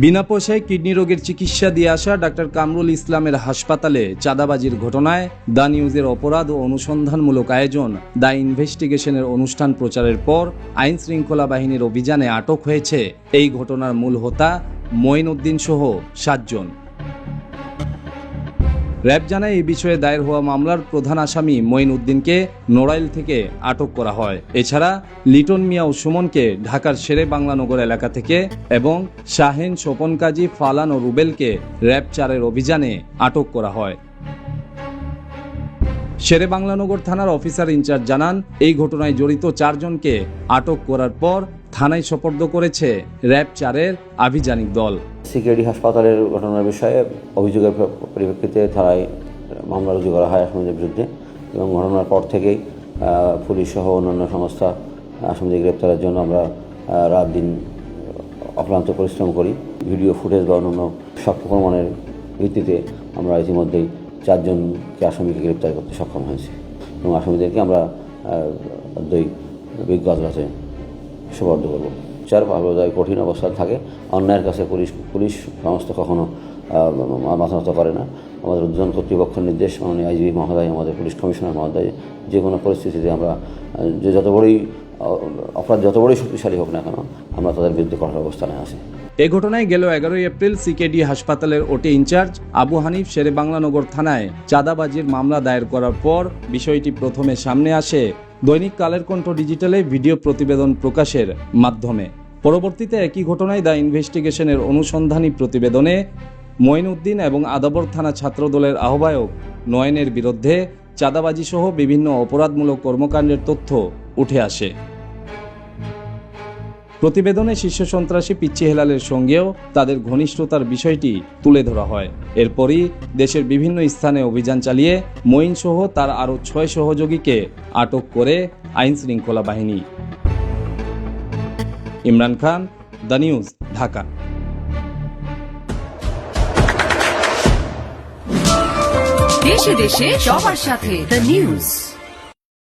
বিনা পয়সায় কিডনি রোগের চিকিৎসা দিয়ে আসা ডাক্তার কামরুল ইসলামের হাসপাতালে চাঁদাবাজির ঘটনায় দ্য নিউজের অপরাধ ও অনুসন্ধানমূলক আয়োজন দ্য ইনভেস্টিগেশনের অনুষ্ঠান প্রচারের পর আইন শৃঙ্খলা বাহিনীর অভিযানে আটক হয়েছে এই ঘটনার মূল হোতা মঈন উদ্দিন সহ 7 জন। র্যাব জানায় এই বিষয়ে দায়ের হওয়া মামলার প্রধান আসামি মঈন উদ্দিনকে নড়াইল থেকে আটক করা হয়। এছাড়া লিটন মিয়া ও সুমনকে ঢাকার শেরে বাংলানগর এলাকা থেকে এবং শাহেন, স্বপন কাজী, ফালান ও রুবেলকে র্যাব 4-এর অভিযানে আটক করা হয়। শেরে বাংলানগর থানার অফিসার ইনচার্জ জানান, এই ঘটনায় জড়িত 4 জনকে আটক করার পর থানায় সোপর্দ করেছে র্যাব 4-এর আভিযানিক দল। সিকেডি হাসপাতালের ঘটনার বিষয়ে অভিযোগের পরিপ্রেক্ষিতে থানায় মামলা রুজু করা হয় আসামিদের বিরুদ্ধে এবং ঘটনার পর থেকেই পুলিশ সহ অন্যান্য সংস্থা আসামিদের গ্রেপ্তারের জন্য আমরা রাত দিন অক্লান্ত পরিশ্রম করি। ভিডিও ফুটেজ বা অন্যান্য সাক্ষ্য প্রমাণের ভিত্তিতে আমরা ইতিমধ্যেই 4 জনকে আসামিকে গ্রেপ্তার করতে সক্ষম হয়েছি এবং আসামিদেরকে আমরা বিজ্ঞ আদালতে সুপর্দ করব। ভালোভাবে কঠিন অবস্থায় থাকে, অন্যায়ের কাছে পুলিশ সমস্ত কখনো মাথা নত করে না। আমাদের উদ্বোধন কর্তৃপক্ষের নির্দেশ, মাননীয় আইজিপি মহোদয়, আমাদের পুলিশ কমিশনার মহোদয়, যে কোনো পরিস্থিতিতে আমরা যত বড়ই অপরাধ যত বড়ই শক্তিশালী হোক না কেন, আমরা তাদের বিরুদ্ধে কঠোর অবস্থানে আছি। এ ঘটনায় গেল 11 এপ্রিল সিকেডি হাসপাতালের ওটি ইনচার্জ আবু হানিফ শেরে বাংলানগর থানায় চাঁদাবাজির মামলা দায়ের করার পর বিষয়টি প্রথমে সামনে আসে দৈনিক কালের কণ্ঠ ডিজিটালে ভিডিও প্রতিবেদন প্রকাশের মাধ্যমে। পরবর্তীতে একই ঘটনায় দ্য ইনভেস্টিগেশনের অনুসন্ধানী প্রতিবেদনে মঈন উদ্দিন এবং আদাবর থানা ছাত্রদলের আহ্বায়ক নয়নের বিরুদ্ধে চাঁদাবাজি সহ বিভিন্ন অপরাধমূলক কর্মকাণ্ডের তথ্য উঠে আসে। প্রতিবেদনে শীর্ষ সন্ত্রাসী পিচ্চি হেলালের সঙ্গেও তাদের ঘনিষ্ঠতার বিষয়টি তুলে ধরা হয়। এরপরই দেশের বিভিন্ন স্থানে অভিযান চালিয়ে মঈন সহ তার আরও 6 সহযোগীকে আটক করে আইন শৃঙ্খলা বাহিনী। Imran Khan, the news, Dhaka. দেশে দেশে সবার সাথে দ্য নিউজ।